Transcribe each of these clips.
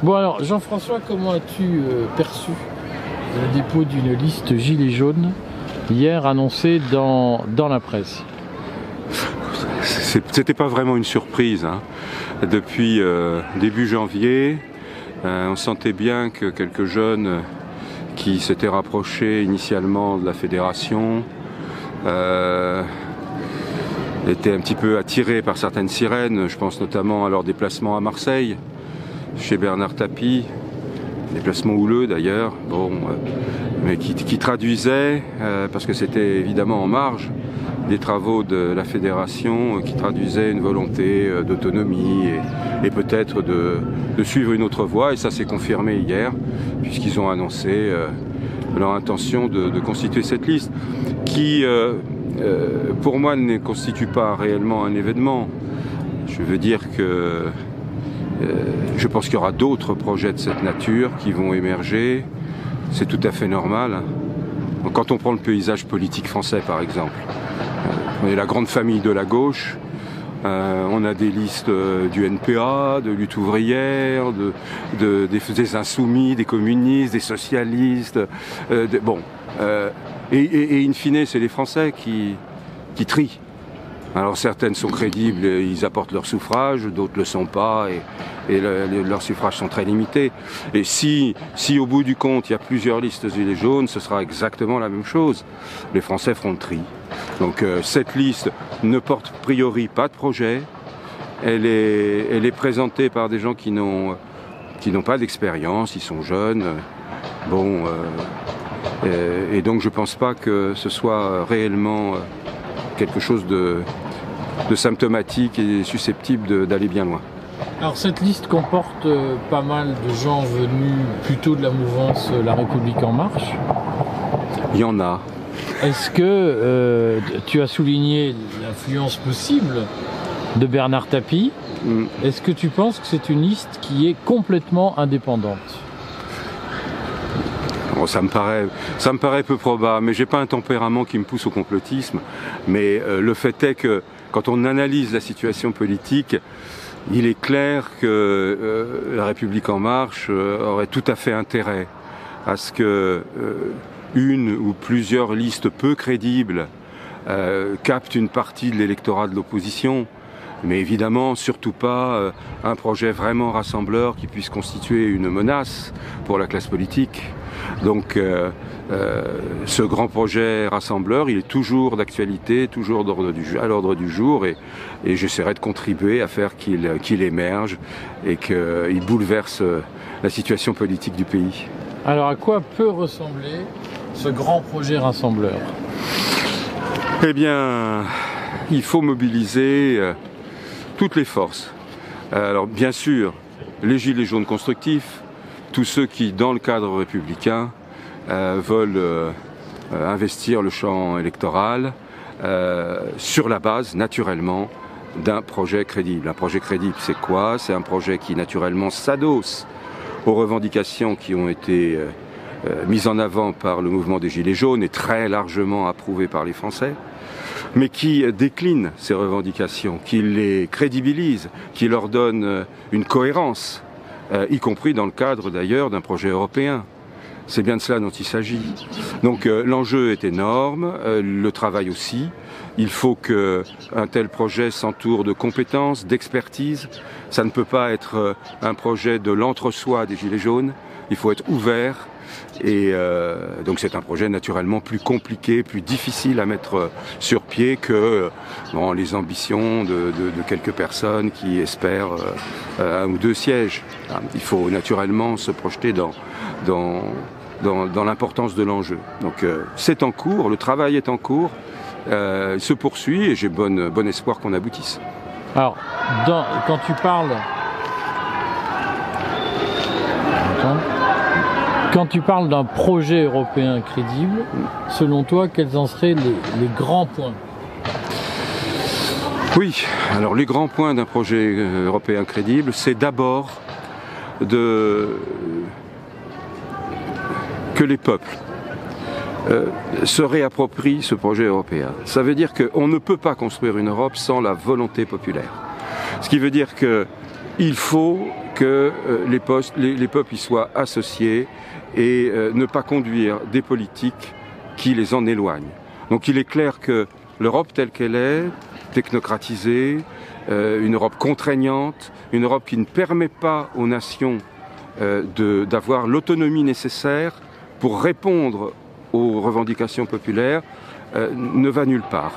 Bon alors, Jean-François, comment as-tu perçu le dépôt d'une liste Gilets jaunes hier annoncée dans la presse? C'était pas vraiment une surprise, hein. Depuis début janvier, on sentait bien que quelques jeunes qui s'étaient rapprochés initialement de la fédération étaient un petit peu attirés par certaines sirènes. Je pense notamment à leur déplacement à Marseille, chez Bernard Tapie, déplacement houleux d'ailleurs, mais qui traduisait, parce que c'était évidemment en marge des travaux de la fédération, qui traduisait une volonté d'autonomie et peut-être de suivre une autre voie, et ça s'est confirmé hier, puisqu'ils ont annoncé leur intention de constituer cette liste, qui pour moi ne constitue pas réellement un événement. Je veux dire que je pense qu'il y aura d'autres projets de cette nature qui vont émerger. C'est tout à fait normal. Quand on prend le paysage politique français, par exemple, on est la grande famille de la gauche. On a des listes du NPA, de lutte ouvrière, des insoumis, des communistes, des socialistes. Et in fine, c'est les Français qui trient. Alors certaines sont crédibles, ils apportent leur suffrage, d'autres ne le sont pas, et leurs suffrages sont très limités. Et si au bout du compte il y a plusieurs listes Gilets jaunes, ce sera exactement la même chose. Les Français feront le tri. Donc cette liste ne porte a priori pas de projet. Elle est présentée par des gens qui n'ont pas d'expérience, ils sont jeunes. Et donc je ne pense pas que ce soit réellement quelque chose de symptomatique et susceptible d'aller bien loin. Alors cette liste comporte pas mal de gens venus plutôt de la mouvance La République En Marche. Il y en a. Est-ce que tu as souligné l'influence possible de Bernard Tapie? Est-ce que tu penses que c'est une liste qui est complètement indépendante? Bon, ça me paraît peu probable, mais j'ai pas un tempérament qui me pousse au complotisme. Mais le fait est que quand on analyse la situation politique, il est clair que La République En Marche aurait tout à fait intérêt à ce que une ou plusieurs listes peu crédibles captent une partie de l'électorat de l'opposition. Mais évidemment, surtout pas un projet vraiment rassembleur qui puisse constituer une menace pour la classe politique. Donc ce grand projet rassembleur, il est toujours d'actualité, toujours à l'ordre du jour, et j'essaierai de contribuer à faire qu'il émerge et qu'il bouleverse la situation politique du pays. Alors à quoi peut ressembler ce grand projet rassembleur? Eh bien, il faut mobiliser toutes les forces. Alors bien sûr, les gilets jaunes constructifs, tous ceux qui, dans le cadre républicain, veulent investir le champ électoral sur la base, naturellement, d'un projet crédible. Un projet crédible, c'est quoi? C'est un projet qui, naturellement, s'adosse aux revendications qui ont été mises en avant par le mouvement des Gilets jaunes et très largement approuvées par les Français, mais qui décline ces revendications, qui les crédibilise, qui leur donne une cohérence, y compris dans le cadre d'ailleurs d'un projet européen. C'est bien de cela dont il s'agit. Donc l'enjeu est énorme, le travail aussi. Il faut qu'un tel projet s'entoure de compétences, d'expertise. Ça ne peut pas être un projet de l'entre-soi des Gilets jaunes. Il faut être ouvert. Et donc c'est un projet naturellement plus compliqué, plus difficile à mettre sur pied que les ambitions de quelques personnes qui espèrent un ou deux sièges. Il faut naturellement se projeter dans l'importance de l'enjeu. Donc c'est en cours, le travail est en cours, il se poursuit et j'ai bon espoir qu'on aboutisse. Alors, quand tu parles... Quand tu parles d'un projet européen crédible, selon toi, quels en seraient les grands points? Oui, alors les grands points d'un projet européen crédible, c'est d'abord que les peuples se réapproprient ce projet européen. Ça veut dire qu'on ne peut pas construire une Europe sans la volonté populaire. Ce qui veut dire qu'il faut que les peuples y soient associés et ne pas conduire des politiques qui les en éloignent. Donc il est clair que l'Europe telle qu'elle est, technocratisée, une Europe contraignante, une Europe qui ne permet pas aux nations d'avoir l'autonomie nécessaire pour répondre aux revendications populaires, ne va nulle part.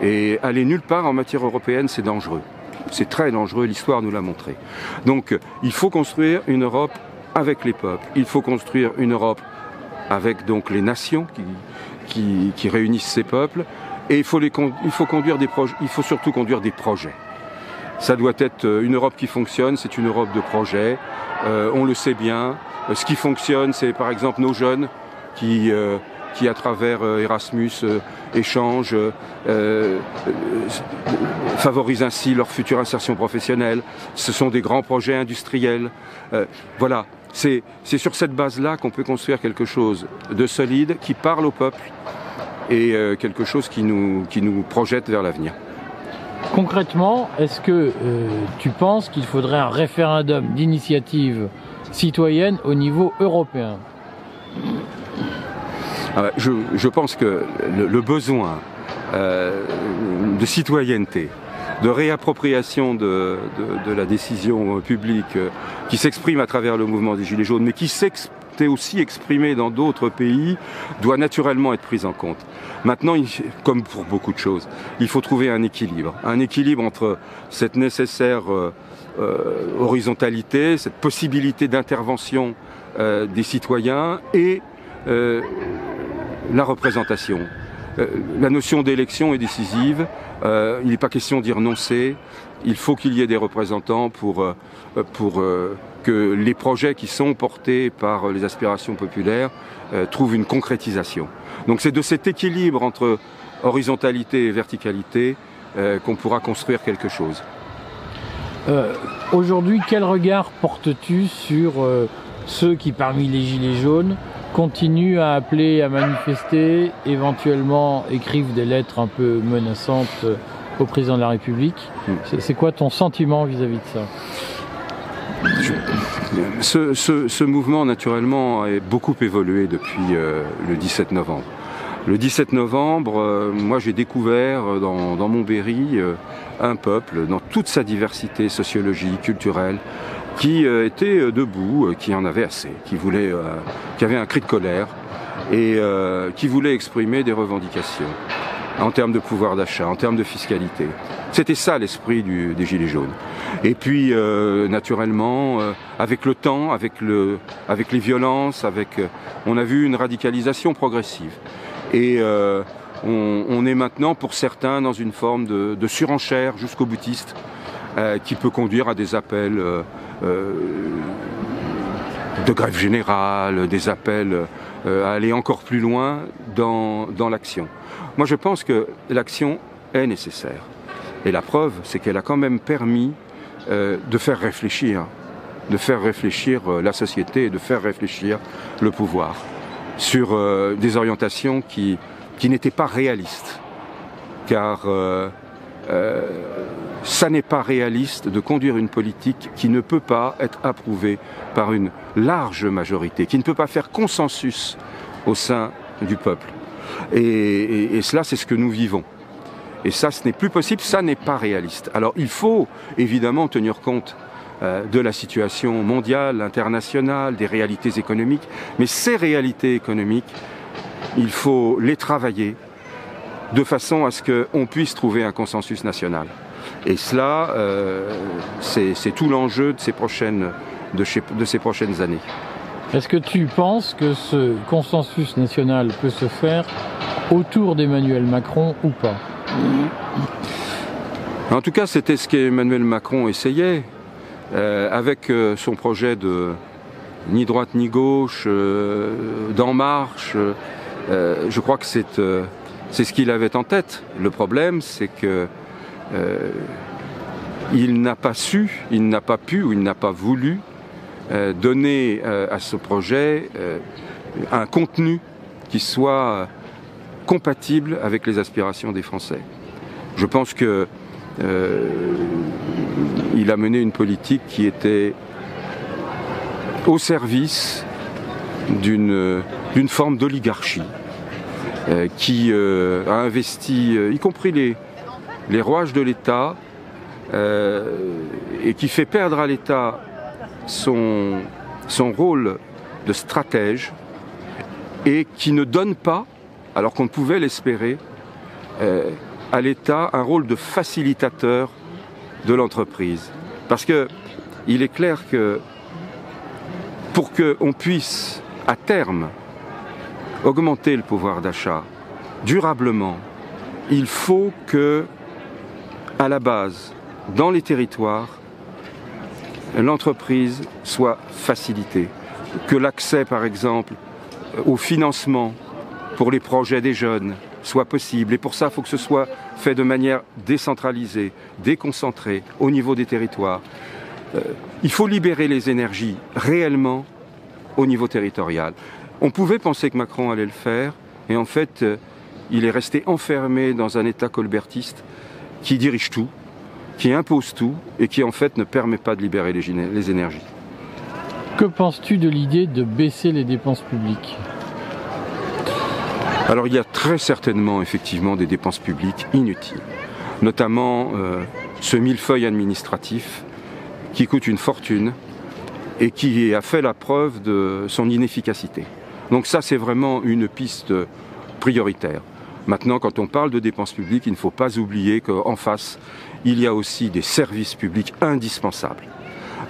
Et aller nulle part en matière européenne, c'est dangereux. C'est très dangereux, l'histoire nous l'a montré. Donc il faut construire une Europe avec les peuples, il faut construire une Europe avec donc les nations qui réunissent ces peuples, et il faut conduire des projets, il faut surtout conduire des projets. Ça doit être une Europe qui fonctionne, c'est une Europe de projets, on le sait bien. Ce qui fonctionne, c'est par exemple nos jeunes qui à travers Erasmus échangent, favorisent ainsi leur future insertion professionnelle. Ce sont des grands projets industriels. Voilà, c'est sur cette base-là qu'on peut construire quelque chose de solide, qui parle au peuple, et quelque chose qui nous projette vers l'avenir. Concrètement, est-ce que tu penses qu'il faudrait un référendum d'initiative citoyenne au niveau européen ? Je pense que le besoin de citoyenneté, de réappropriation de la décision publique qui s'exprime à travers le mouvement des Gilets jaunes, mais qui s'est aussi exprimé dans d'autres pays, doit naturellement être prise en compte. Maintenant, comme pour beaucoup de choses, il faut trouver un équilibre entre cette nécessaire horizontalité, cette possibilité d'intervention des citoyens et la représentation. La notion d'élection est décisive, il n'est pas question d'y renoncer, il faut qu'il y ait des représentants pour que les projets qui sont portés par les aspirations populaires trouvent une concrétisation. Donc c'est de cet équilibre entre horizontalité et verticalité qu'on pourra construire quelque chose. Aujourd'hui, quel regard portes-tu sur ceux qui, parmi les Gilets jaunes, continuent à appeler à manifester, éventuellement écrivent des lettres un peu menaçantes au président de la République? C'est quoi ton sentiment vis-à-vis de ça? Ce mouvement, naturellement, a beaucoup évolué depuis le 17 novembre. Le 17 novembre, moi j'ai découvert dans mon Berry un peuple, dans toute sa diversité sociologique, culturelle, qui était debout, qui en avait assez, qui avait un cri de colère et qui voulait exprimer des revendications en termes de pouvoir d'achat, en termes de fiscalité. C'était ça l'esprit des Gilets jaunes. Et puis, naturellement, avec le temps, avec les violences, on a vu une radicalisation progressive. Et on est maintenant, pour certains, dans une forme de surenchère jusqu'au boutiste, qui peut conduire à des appels de grève générale, des appels à aller encore plus loin dans l'action. Moi, je pense que l'action est nécessaire. Et la preuve, c'est qu'elle a quand même permis de faire réfléchir la société et de faire réfléchir le pouvoir sur des orientations qui n'étaient pas réalistes. Car ça n'est pas réaliste de conduire une politique qui ne peut pas être approuvée par une large majorité, qui ne peut pas faire consensus au sein du peuple. Et cela, c'est ce que nous vivons. Et ça, ce n'est plus possible, ça n'est pas réaliste. Alors il faut évidemment tenir compte de la situation mondiale, internationale, des réalités économiques, mais ces réalités économiques, il faut les travailler de façon à ce qu'on puisse trouver un consensus national. Et cela, c'est tout l'enjeu de ces prochaines années. Est-ce que tu penses que ce consensus national peut se faire autour d'Emmanuel Macron ou pas? En tout cas, c'était ce qu'Emmanuel Macron essayait, avec son projet de ni droite ni gauche, d'En Marche. Je crois que c'est ce qu'il avait en tête. Le problème, c'est que il n'a pas pu ou il n'a pas voulu donner à ce projet un contenu qui soit compatible avec les aspirations des Français. Je pense que il a mené une politique qui était au service d'une forme d'oligarchie qui a investi, y compris les rouages de l'État, et qui fait perdre à l'État son rôle de stratège, et qui ne donne pas, alors qu'on pouvait l'espérer, à l'État un rôle de facilitateur de l'entreprise. Parce qu'il est clair que pour qu'on puisse, à terme, augmenter le pouvoir d'achat durablement, il faut que, à la base, dans les territoires, l'entreprise soit facilitée. Que l'accès, par exemple, au financement pour les projets des jeunes soit possible. Et pour ça, il faut que ce soit fait de manière décentralisée, déconcentrée, au niveau des territoires. Il faut libérer les énergies réellement au niveau territorial. On pouvait penser que Macron allait le faire, et en fait, il est resté enfermé dans un État colbertiste qui dirige tout, qui impose tout, et qui en fait ne permet pas de libérer les énergies. Que penses-tu de l'idée de baisser les dépenses publiques ? Alors il y a très certainement effectivement des dépenses publiques inutiles, notamment ce millefeuille administratif qui coûte une fortune et qui a fait la preuve de son inefficacité. Donc ça, c'est vraiment une piste prioritaire. Maintenant, quand on parle de dépenses publiques, il ne faut pas oublier qu'en face, il y a aussi des services publics indispensables.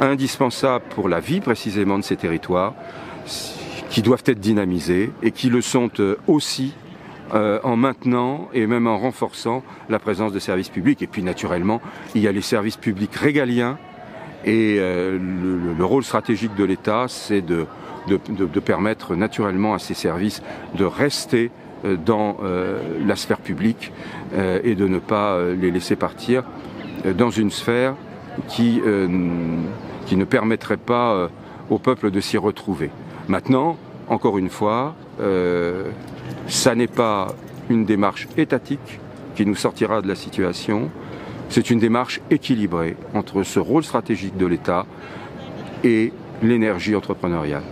Indispensables pour la vie précisément de ces territoires, qui doivent être dynamisés et qui le sont aussi en maintenant et même en renforçant la présence de services publics. Et puis naturellement, il y a les services publics régaliens, et le rôle stratégique de l'État, c'est de permettre naturellement à ces services de rester dans la sphère publique et de ne pas les laisser partir dans une sphère qui ne permettrait pas au peuple de s'y retrouver. Maintenant, encore une fois, ça n'est pas une démarche étatique qui nous sortira de la situation, c'est une démarche équilibrée entre ce rôle stratégique de l'État et l'énergie entrepreneuriale.